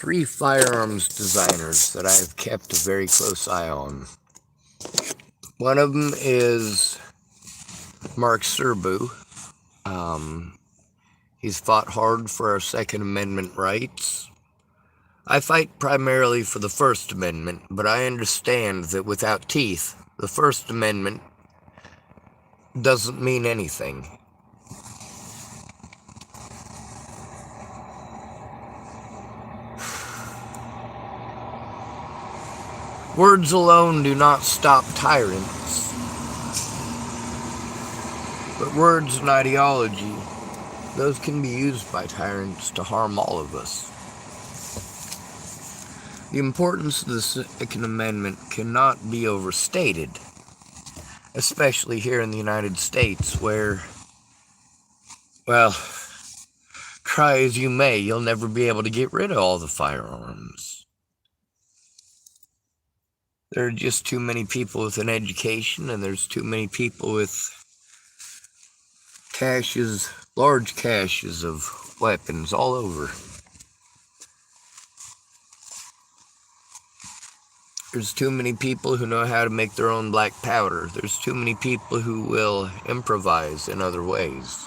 three firearms designers that I've kept a very close eye on. One of them is Mark Serbu. He's fought hard for our Second Amendment rights. I fight primarily for the First Amendment, but I understand that without teeth, the First Amendment doesn't mean anything. Words alone do not stop tyrants, but words and ideology, those can be used by tyrants to harm all of us. The importance of the Second Amendment cannot be overstated, especially here in the United States where, well, try as you may, you'll never be able to get rid of all the firearms. There are just too many people with an education, and there's too many people with caches, large caches of weapons all over. There's too many people who know how to make their own black powder. There's too many people who will improvise in other ways.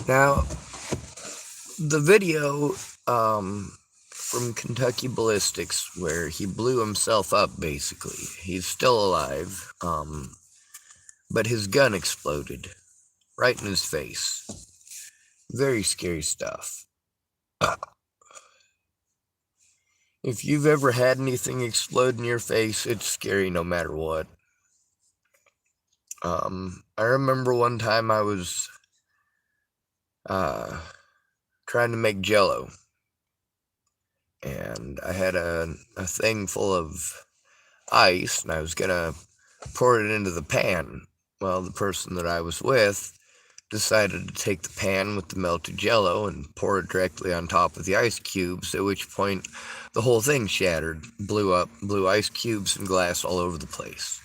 Now, the video from Kentucky Ballistics where he blew himself up, basically. He's still alive, but his gun exploded right in his face. Very scary stuff. If you've ever had anything explode in your face, it's scary no matter what. I remember one time I was trying to make Jell-O, and I had a thing full of ice, and I was gonna pour it into the pan. Well, the person that I was with decided to take the pan with the melted Jell-O and pour it directly on top of the ice cubes, at which point the whole thing shattered, blew ice cubes and glass all over the place.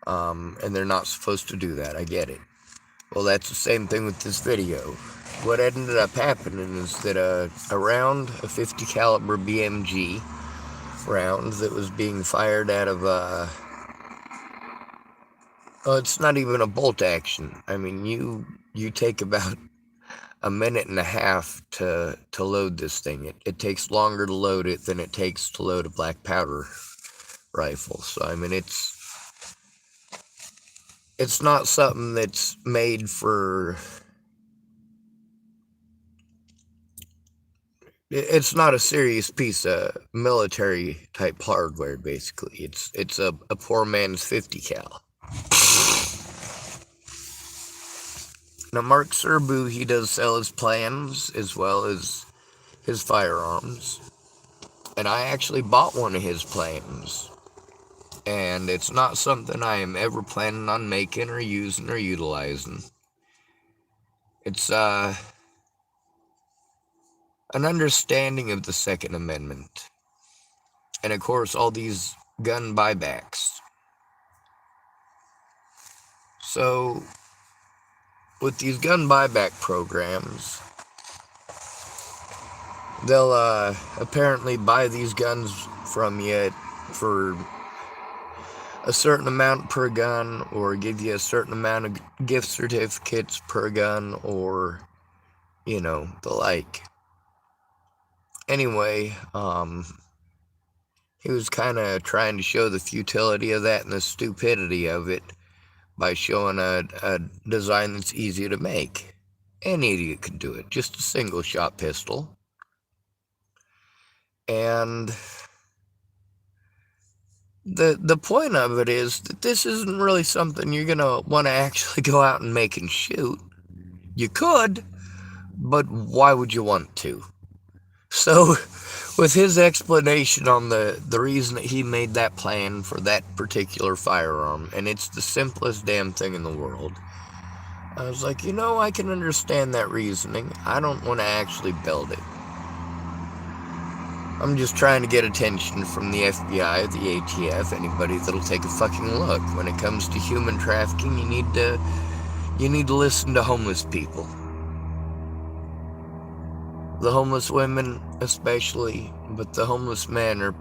And they're not supposed to do that, I get it. Well, that's the same thing with this video. What ended up happening is that a round, a 50 caliber BMG round that was being fired out of it's not even a bolt action. I mean, you take about a minute and a half to load this thing. It takes longer to load it than it takes to load a black powder rifle. So, I mean, it's not something that's made for... It's not a serious piece of military-type hardware, basically. It's a poor man's 50 cal. Now, Mark Serbu, he does sell his plans as well as his firearms. And I actually bought one of his plans. And it's not something I am ever planning on making or using or utilizing. It's, an understanding of the Second Amendment. And, of course, all these gun buybacks. So, with these gun buyback programs, they'll apparently buy these guns from you for a certain amount per gun, or give you a certain amount of gift certificates per gun, or, you know, the like. Anyway, he was kind of trying to show the futility of that and the stupidity of it by showing a design that's easy to make. Any idiot could do it, just a single shot pistol. And the point of it is that this isn't really something you're gonna want to actually go out and make and shoot. You could, but why would you want to? So, with his explanation on the reason that he made that plan for that particular firearm, and it's the simplest damn thing in the world, I was like, you know, I can understand that reasoning. I don't want to actually build it. I'm just trying to get attention from the FBI, the ATF, anybody that'll take a fucking look. When it comes to human trafficking, you need to listen to homeless people. The homeless women especially, but the homeless men are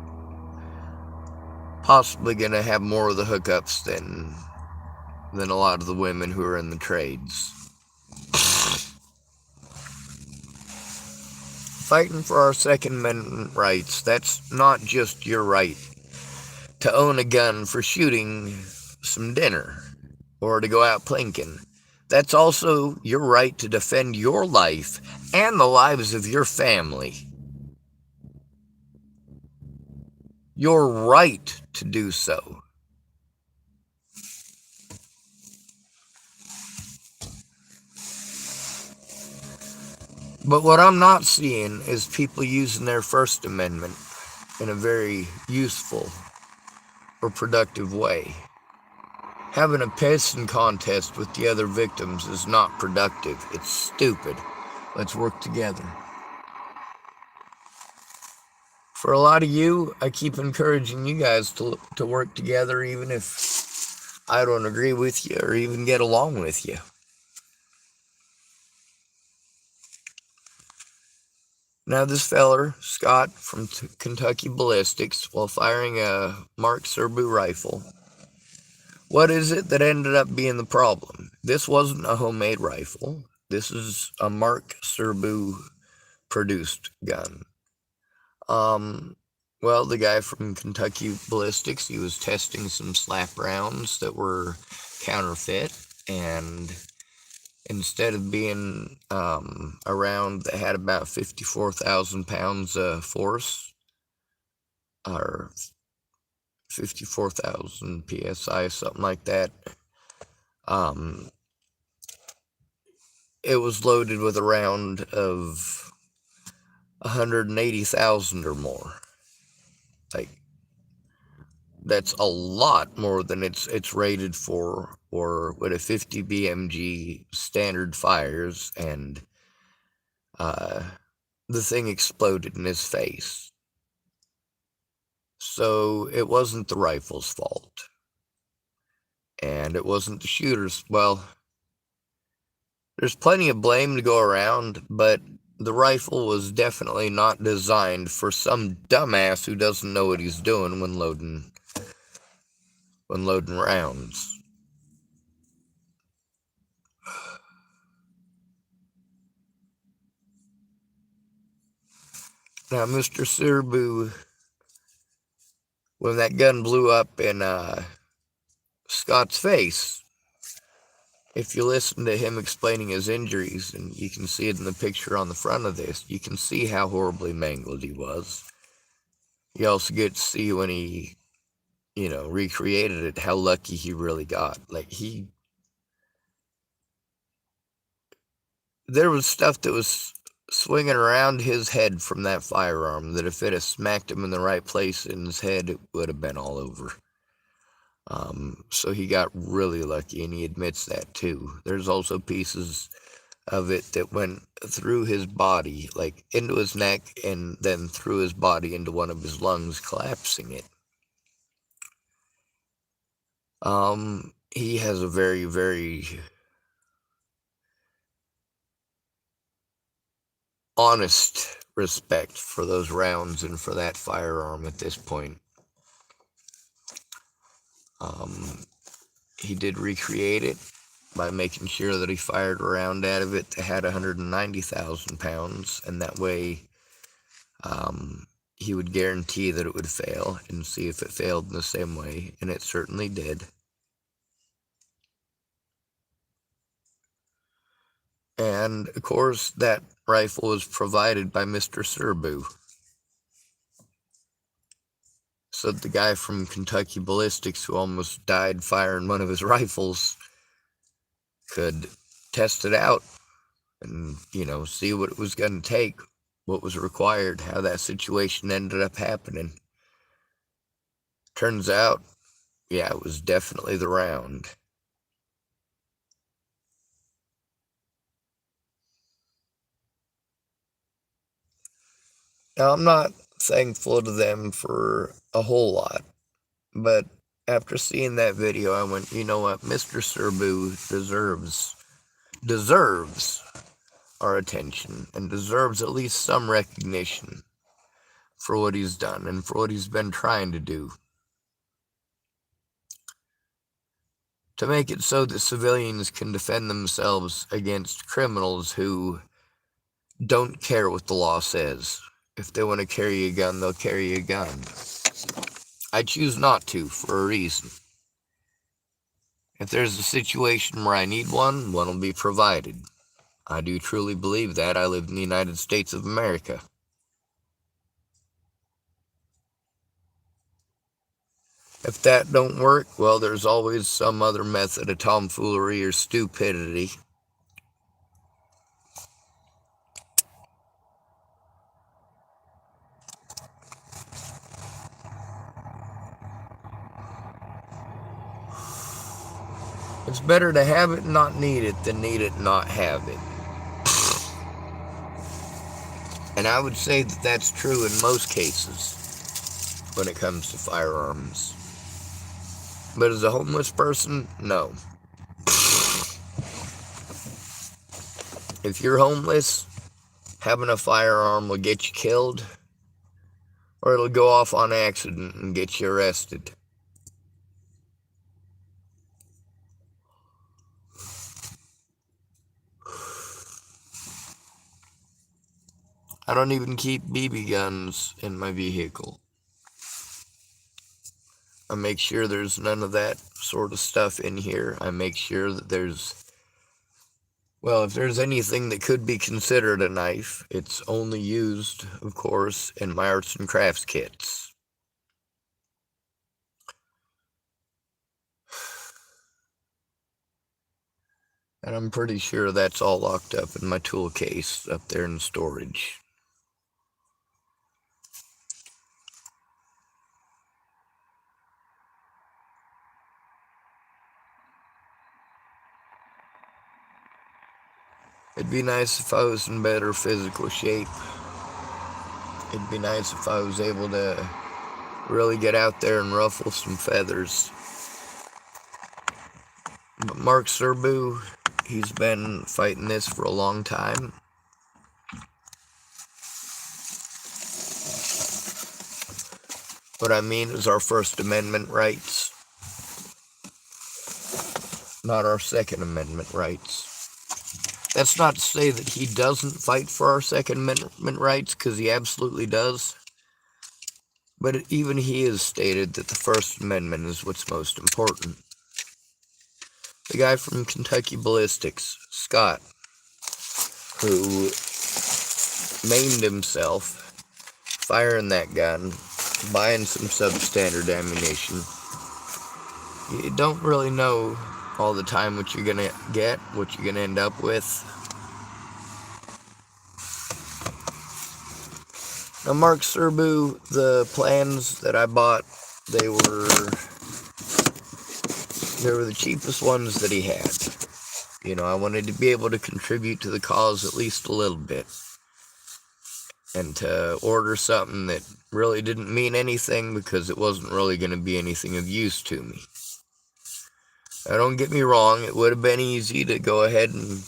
possibly going to have more of the hookups than a lot of the women who are in the trades. Fighting for our Second Amendment rights, that's not just your right to own a gun for shooting some dinner or to go out plinking. That's also your right to defend your life and the lives of your family. Your right to do so. But what I'm not seeing is people using their First Amendment in a very useful or productive way. Having a pissing contest with the other victims is not productive. It's stupid. Let's work together. For a lot of you, I keep encouraging you guys to work together even if I don't agree with you or even get along with you. Now this feller, Scott from Kentucky Ballistics, while firing a Mark Serbu rifle, what is it that ended up being the problem? This wasn't a homemade rifle. This is a Mark Serbu produced gun. Well, the guy from Kentucky Ballistics, he was testing some slap rounds that were counterfeit, and instead of being a round that had about 54,000 pounds of force, or 54,000 psi, something like that, it was loaded with a round of 180,000 or more. Like, that's a lot more than it's rated for, or what a 50 BMG standard fires, and the thing exploded in his face. So it wasn't the rifle's fault, and it wasn't the shooter's. Well, there's plenty of blame to go around, but the rifle was definitely not designed for some dumbass who doesn't know what he's doing when loading rounds. Now, Mr. Serbu, when that gun blew up in Scott's face, if you listen to him explaining his injuries, and you can see it in the picture on the front of this, you can see how horribly mangled he was. You also get to see when he, recreated it, how lucky he really got. Like, there was stuff that was swinging around his head from that firearm that if it had smacked him in the right place in his head, it would have been all over. So he got really lucky, and he admits that too. There's also pieces of it that went through his body, like into his neck, and then through his body into one of his lungs, collapsing it. He has a very, very honest respect for those rounds and for that firearm at this point. He did recreate it by making sure that he fired a round out of it that had 190,000 pounds, and that way he would guarantee that it would fail and see if it failed in the same way, and it certainly did. And, of course, that rifle was provided by Mr. Serbu. So the guy from Kentucky Ballistics who almost died firing one of his rifles could test it out and, see what it was going to take, what was required, how that situation ended up happening. Turns out, yeah, it was definitely the round. Now, I'm not thankful to them for a whole lot. But after seeing that video, I went, you know what, Mr. Serbu deserves our attention and deserves at least some recognition for what he's done and for what he's been trying to do to make it so that civilians can defend themselves against criminals who don't care what the law says. If they want to carry a gun, they'll carry a gun. I choose not to for a reason. If there's a situation where I need one will be provided. I do truly believe that. I live in the United States of America. If that don't work, well, there's always some other method of tomfoolery or stupidity. It's better to have it and not need it than need it and not have it. And I would say that that's true in most cases when it comes to firearms. But as a homeless person, no. If you're homeless, having a firearm will get you killed, or it'll go off on accident and get you arrested. I don't even keep BB guns in my vehicle. I make sure there's none of that sort of stuff in here. I make sure that if there's anything that could be considered a knife, it's only used, of course, in my arts and crafts kits. And I'm pretty sure that's all locked up in my tool case up there in storage. It'd be nice if I was in better physical shape. It'd be nice if I was able to really get out there and ruffle some feathers. But Mark Serbu, he's been fighting this for a long time. What I mean is our First Amendment rights, not our Second Amendment rights. That's not to say that he doesn't fight for our Second Amendment rights, because he absolutely does. But even he has stated that the First Amendment is what's most important. The guy from Kentucky Ballistics, Scott, who maimed himself firing that gun, buying some substandard ammunition. You don't really know all the time what you're gonna get, what you're gonna end up with. Now, Mark Serbu, the plans that I bought, they were the cheapest ones that he had. You know, I wanted to be able to contribute to the cause at least a little bit. And to order something that really didn't mean anything because it wasn't really going to be anything of use to me. Now, don't get me wrong, it would have been easy to go ahead and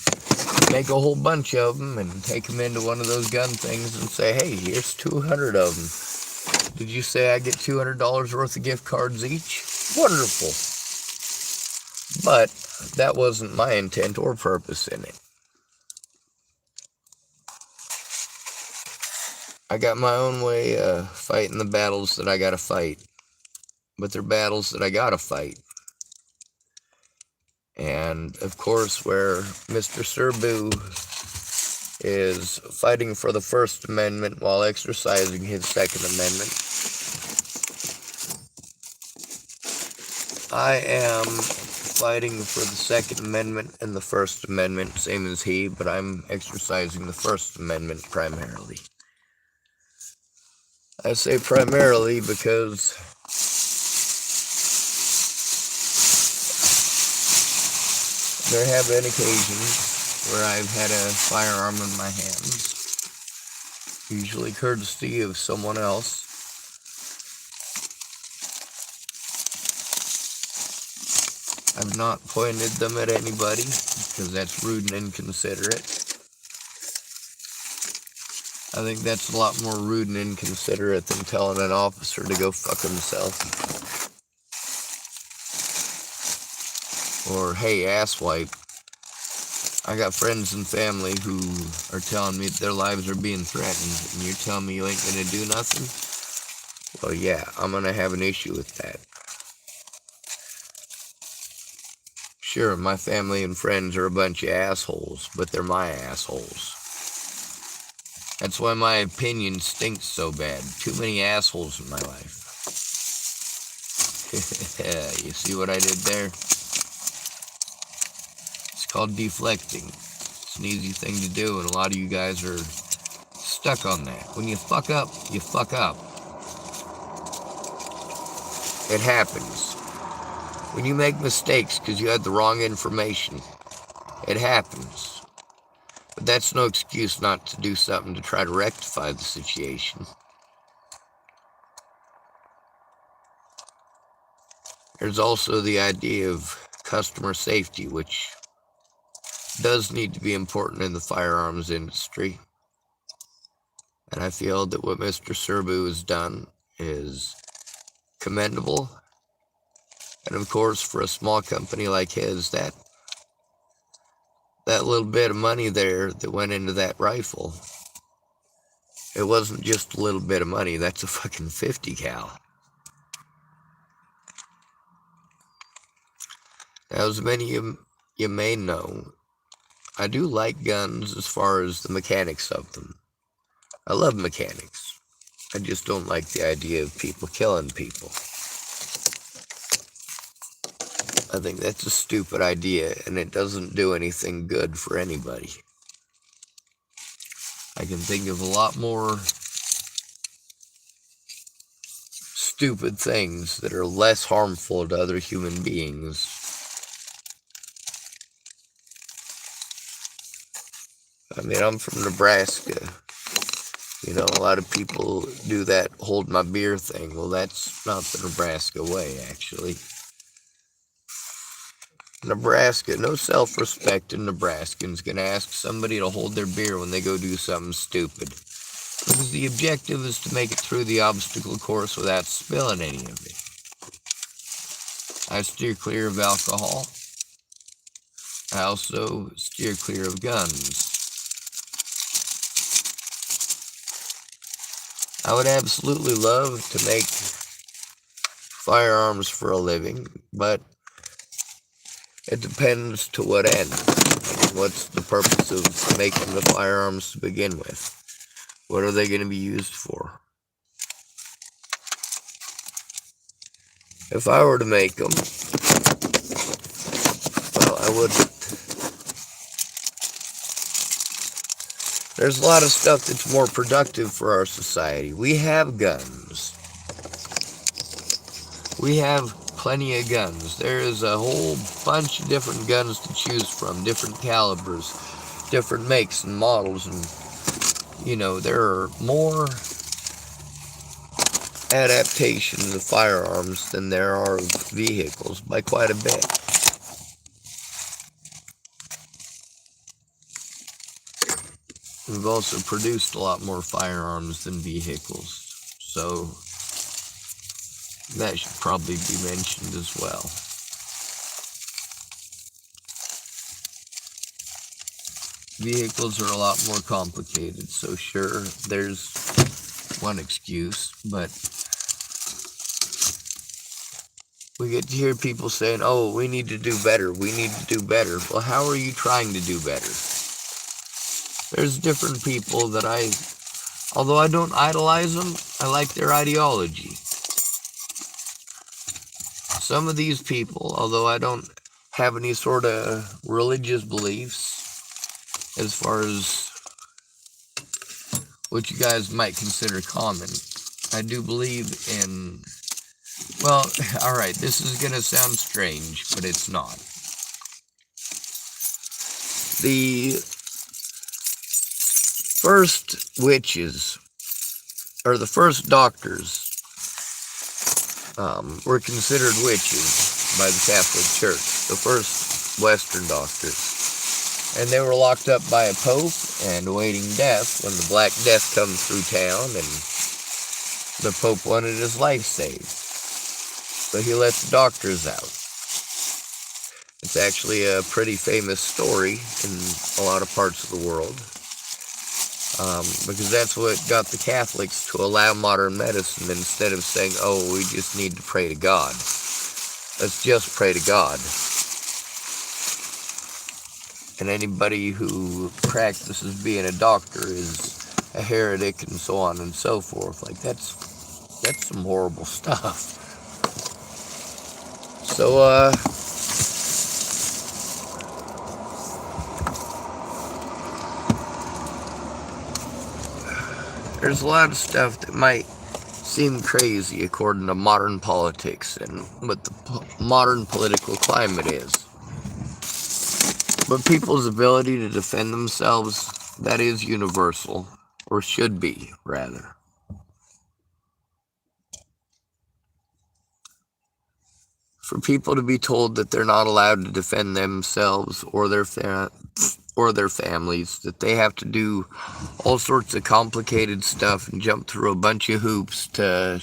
make a whole bunch of them and take them into one of those gun things and say, hey, here's 200 of them. Did you say I get $200 worth of gift cards each? Wonderful. But that wasn't my intent or purpose in it. I got my own way of fighting the battles that I gotta fight. But they're battles that I gotta fight. And, of course, where Mr. Serbu is fighting for the First Amendment while exercising his Second Amendment, I am fighting for the Second Amendment and the First Amendment, same as he, but I'm exercising the First Amendment primarily. I say primarily because there have been occasions where I've had a firearm in my hands usually courtesy of someone else. I've not pointed them at anybody, because that's rude and inconsiderate. I think that's a lot more rude and inconsiderate than telling an officer to go fuck himself. Or, hey, asswipe. I got friends and family who are telling me their lives are being threatened, and you're telling me you ain't gonna do nothing? Well, yeah, I'm gonna have an issue with that. Sure, my family and friends are a bunch of assholes, but they're my assholes. That's why my opinion stinks so bad. Too many assholes in my life. You see what I did there? It's called deflecting. It's an easy thing to do, and a lot of you guys are stuck on that. When you fuck up, you fuck up. It happens. When you make mistakes because you had the wrong information, it happens. But that's no excuse not to do something to try to rectify the situation. There's also the idea of customer safety, which does need to be important in the firearms industry. And I feel that what Mr. Serbu has done is commendable. And of course, for a small company like his, that little bit of money there that went into that rifle, it wasn't just a little bit of money. That's a fucking 50 cal. Now, as many of you may know, I do like guns as far as the mechanics of them. I love mechanics. I just don't like the idea of people killing people. I think that's a stupid idea, and it doesn't do anything good for anybody. I can think of a lot more stupid things that are less harmful to other human beings. I mean, I'm from Nebraska. You know, a lot of people do that hold my beer thing. Well, that's not the Nebraska way, actually. Nebraska, no self-respecting Nebraskan's gonna ask somebody to hold their beer when they go do something stupid. Because the objective is to make it through the obstacle course without spilling any of it. I steer clear of alcohol. I also steer clear of guns. I would absolutely love to make firearms for a living, but it depends to what end. What's the purpose of making the firearms to begin with? What are they going to be used for? If I were to make them, well, I wouldn't. There's a lot of stuff that's more productive for our society. We have guns. We have plenty of guns. There is a whole bunch of different guns to choose from, different calibers, different makes and models, and, you know, there are more adaptations of firearms than there are of vehicles by quite a bit. We've also produced a lot more firearms than vehicles, so that should probably be mentioned as well. Vehicles are a lot more complicated, so sure, there's one excuse, but we get to hear people saying, oh, we need to do better, we need to do better. Well, how are you trying to do better? There's different people that although I don't idolize them, I like their ideology. Some of these people, although I don't have any sort of religious beliefs, as far as what you guys might consider common, I do believe in, well, alright, this is going to sound strange, but it's not. first witches, or the first doctors, were considered witches by the Catholic Church, the first Western doctors. And they were locked up by a pope and awaiting death when the Black Death comes through town, and the pope wanted his life saved. So he let the doctors out. It's actually a pretty famous story in a lot of parts of the world, because that's what got the Catholics to allow modern medicine instead of saying, oh, we just need to pray to God. Let's just pray to God. And anybody who practices being a doctor is a heretic and so on and so forth. Like, that's some horrible stuff. So, there's a lot of stuff that might seem crazy according to modern politics and what the modern political climate is. But people's ability to defend themselves, that is universal, or should be, rather. For people to be told that they're not allowed to defend themselves or their families, that they have to do all sorts of complicated stuff and jump through a bunch of hoops to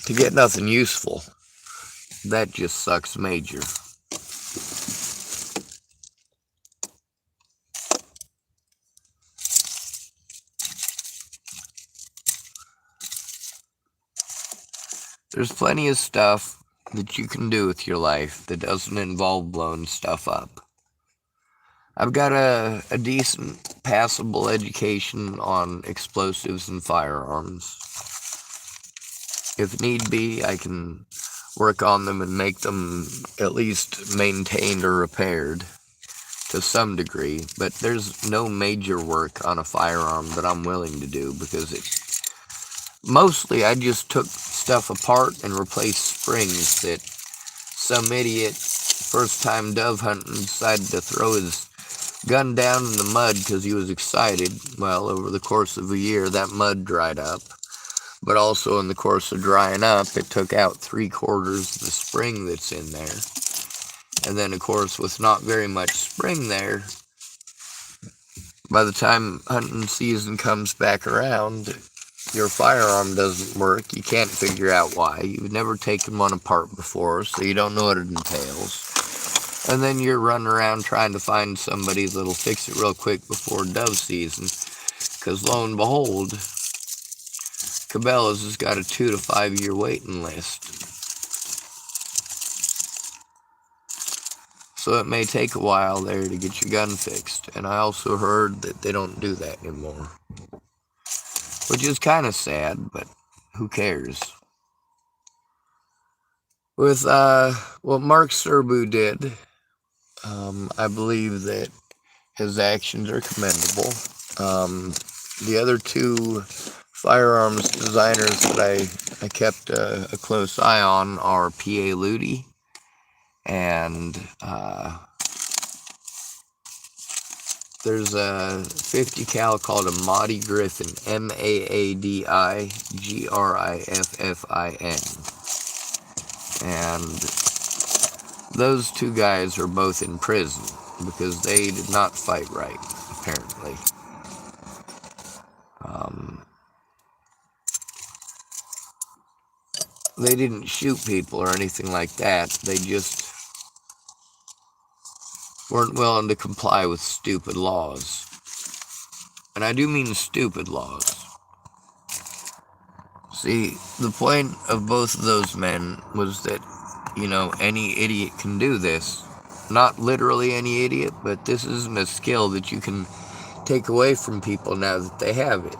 get nothing useful, that just sucks major. There's plenty of stuff that you can do with your life that doesn't involve blowing stuff up. I've got a decent, passable education on explosives and firearms. If need be, I can work on them and make them at least maintained or repaired to some degree, but there's no major work on a firearm that I'm willing to do because mostly I just took stuff apart and replaced springs that some idiot first time dove hunting decided to throw his gun down in the mud because he was excited. Well, over the course of a year that mud dried up, but also in the course of drying up it took out 3/4 of the spring that's in there. And then of course with not very much spring there, by the time hunting season comes back around, your firearm doesn't work. You can't figure out why. You've never taken one apart before, so you don't know what it entails. And then you're running around trying to find somebody that'll fix it real quick before dove season, because lo and behold, Cabela's has got a 2 to 5 year waiting list. So it may take a while there to get your gun fixed. And I also heard that they don't do that anymore, which is kind of sad, but who cares? With what Mark Serbu did, I believe that his actions are commendable. The other two firearms designers that I kept a close eye on are P.A. Luty and there's a 50 cal called a Maadi Griffin, Maadi Griffin, and those two guys are both in prison because they did not fight right, apparently. They didn't shoot people or anything like that. They just weren't willing to comply with stupid laws. And I do mean stupid laws. See, the point of both of those men was that, any idiot can do this. Not literally any idiot, but this isn't a skill that you can take away from people now that they have it.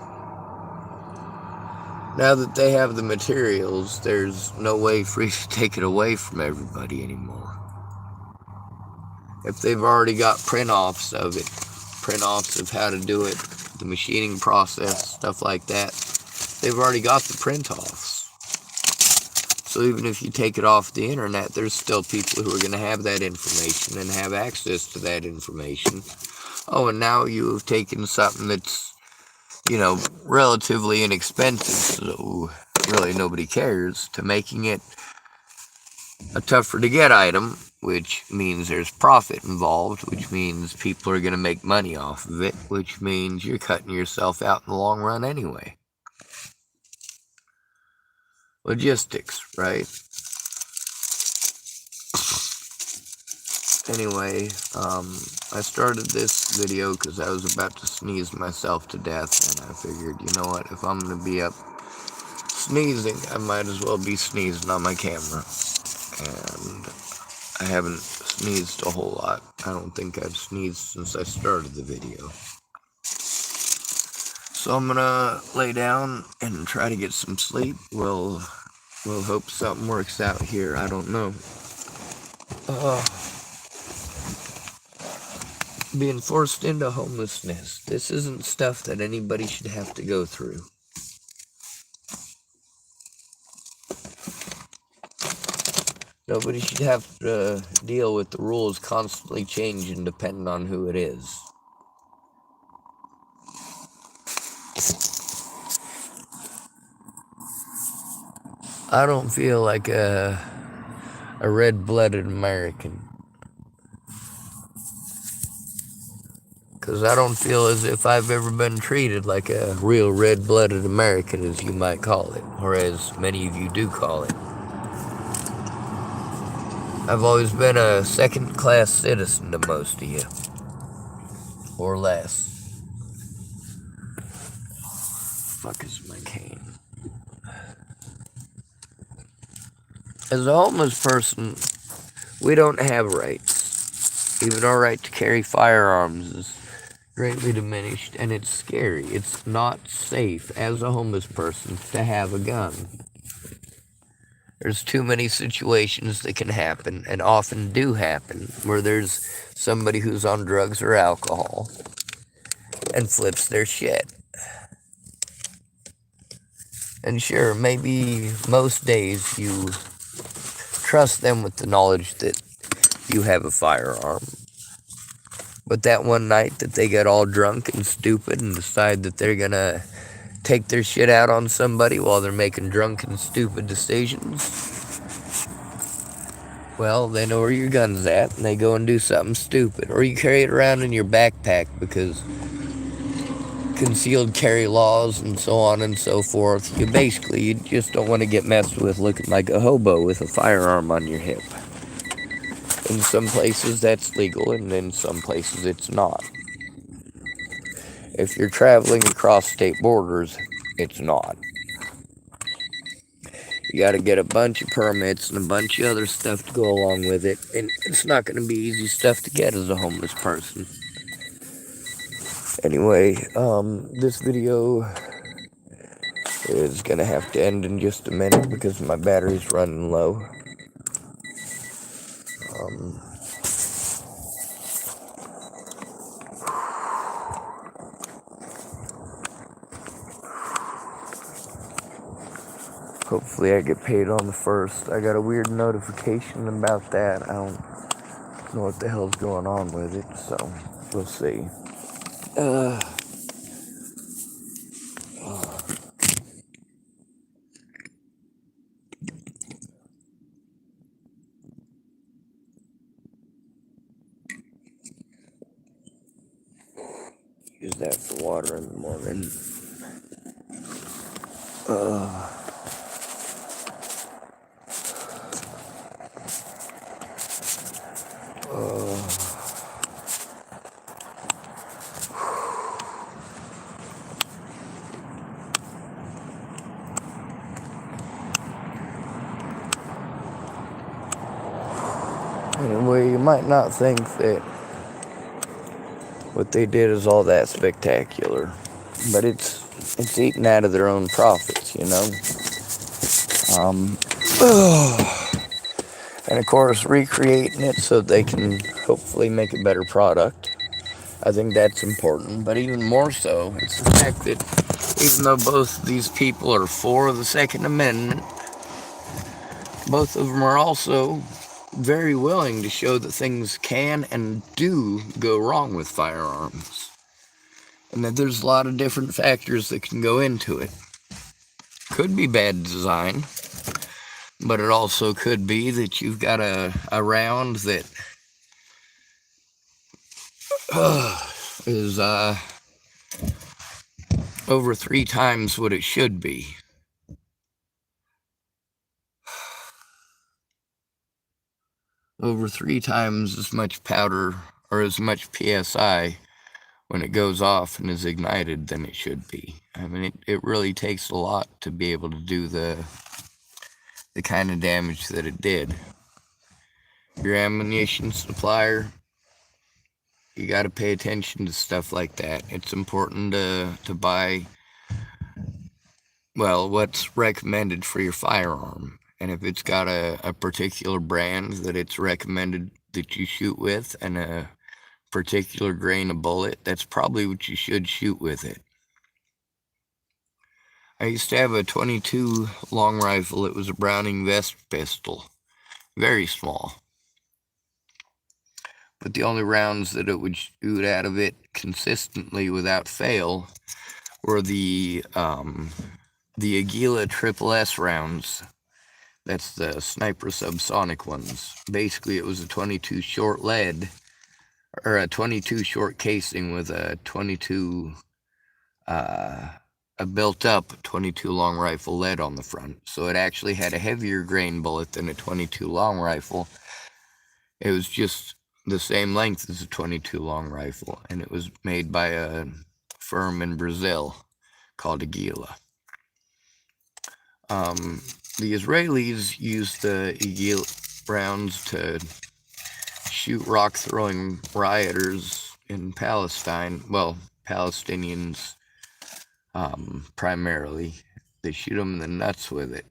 Now that they have the materials, there's no way for you to take it away from everybody anymore. If they've already got print-offs of it, print-offs of how to do it, the machining process, stuff like that, they've already got the print-offs. So even if you take it off the internet, there's still people who are going to have that information and have access to that information Oh, and now you've taken something that's, relatively inexpensive, so really nobody cares, to making it a tougher to get item, which means there's profit involved, which means people are going to make money off of it, which means you're cutting yourself out in the long run anyway. Logistics, right? Anyway, I started this video because I was about to sneeze myself to death, and I figured, you know what, if I'm going to be up sneezing, I might as well be sneezing on my camera. And I haven't sneezed a whole lot. I don't think I've sneezed since I started the video. So I'm gonna lay down and try to get some sleep. We'll hope something works out here. I don't know. Being forced into homelessness. This isn't stuff that anybody should have to go through. Nobody should have to deal with the rules constantly changing depending on who it is. I don't feel like a red-blooded American. Because I don't feel as if I've ever been treated like a real red-blooded American, as you might call it, or as many of you do call it. I've always been a second-class citizen to most of you. Or less. Fuck is my cane? As a homeless person, we don't have rights. Even our right to carry firearms is greatly diminished, and it's scary. It's not safe as a homeless person to have a gun. There's too many situations that can happen, and often do happen, where there's somebody who's on drugs or alcohol and flips their shit. And sure, maybe most days you trust them with the knowledge that you have a firearm. But that one night that they get all drunk and stupid and decide that they're gonna take their shit out on somebody while they're making drunk and stupid decisions, well, they know where your gun's at and they go and do something stupid. Or you carry it around in your backpack because concealed carry laws and so on and so forth. You just don't want to get messed with looking like a hobo with a firearm on your hip. In some places that's legal, and in some places it's not. If you're traveling across state borders, it's not. You gotta get a bunch of permits and a bunch of other stuff to go along with it, and it's not gonna be easy stuff to get as a homeless person. Anyway, this video is gonna have to end in just a minute because my battery's running low. Hopefully I get paid on the 1st. I got a weird notification about that. I don't know what the hell's going on with it, so we'll see. Use that for water in the morning. Anyway, you might not think that what they did is all that spectacular, but it's eating out of their own profits, you know. And of course, recreating it so they can hopefully make a better product. I think that's important, but even more so, it's the fact that even though both of these people are for the Second Amendment, both of them are also very willing to show that things can and do go wrong with firearms, and that there's a lot of different factors that can go into it. Could be bad design, but it also could be that you've got a round that is over 3 times what it should be. Over 3 times as much powder or as much PSI when it goes off and is ignited than it should be. I mean, it really takes a lot to be able to do the kind of damage that it did. Your ammunition supplier, you got to pay attention to stuff like that. It's important to buy, well, what's recommended for your firearm. And if it's got a particular brand that it's recommended that you shoot with and a particular grain of bullet, that's probably what you should shoot with it. I used to have a .22 long rifle. It was a Browning vest pistol, very small. But the only rounds that it would shoot out of it consistently without fail were the Aguila Triple S rounds. That's the sniper subsonic ones. Basically, it was a .22 short lead, or a .22 short casing with a .22 a built-up .22 long rifle lead on the front. So it actually had a heavier grain bullet than a .22 long rifle. It was just the same length as a .22 long rifle, and it was made by a firm in Brazil called Aguila. The Israelis used the Aguila rounds to shoot rock-throwing rioters in Palestine. Well, Palestinians primarily. They shoot them in the nuts with it.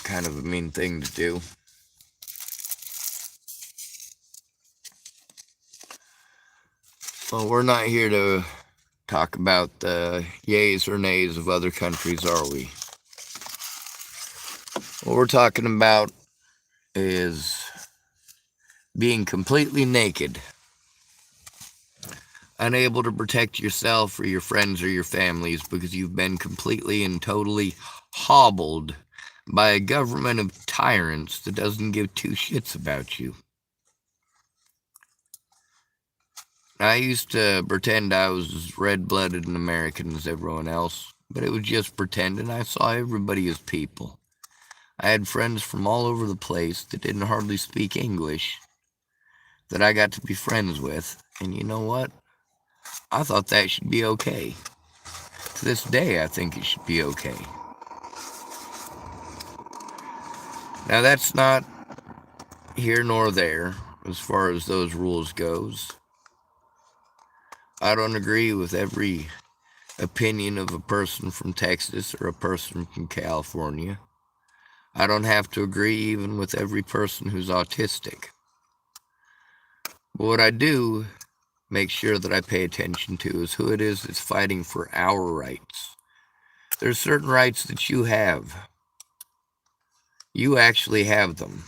Kind of a mean thing to do. Well, we're not here to talk about the yays or nays of other countries, are we? What we're talking about is being completely naked, unable to protect yourself or your friends or your families because you've been completely and totally hobbled by a government of tyrants that doesn't give two shits about you. I used to pretend I was as red-blooded and American as everyone else, but it was just pretend, and I saw everybody as people. I had friends from all over the place that didn't hardly speak English that I got to be friends with, and you know what? I thought that should be okay. To this day, I think it should be okay. Now, that's not here nor there as far as those rules goes. I don't agree with every opinion of a person from Texas or a person from California. I don't have to agree even with every person who's autistic. But what I do make sure that I pay attention to is who it is that's fighting for our rights. There's certain rights that you have. You actually have them.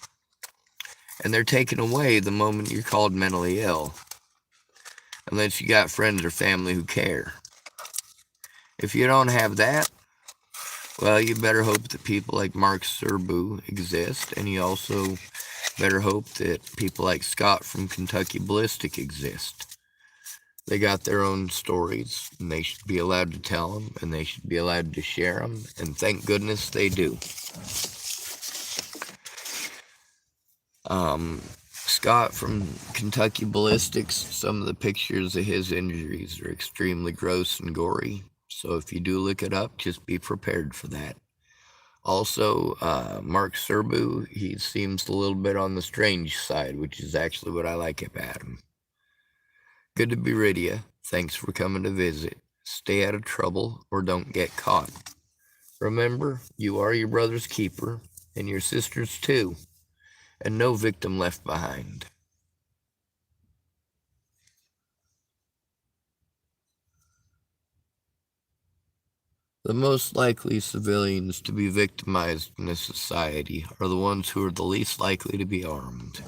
And they're taken away the moment you're called mentally ill. Unless you got friends or family who care. If you don't have that, well, you better hope that people like Mark Serbu exist, and you also better hope that people like Scott from Kentucky Ballistic exist. They got their own stories, and they should be allowed to tell them, and they should be allowed to share them, and thank goodness they do. Scott from Kentucky Ballistics, some of the pictures of his injuries are extremely gross and gory. So if you do look it up, just be prepared for that. Also, Mark Serbu, he seems a little bit on the strange side, which is actually what I like about him. Good to be rid of you. Thanks for coming to visit. Stay out of trouble or don't get caught. Remember, you are your brother's keeper, and your sister's too. And no victim left behind. The most likely civilians to be victimized in this society are the ones who are the least likely to be armed.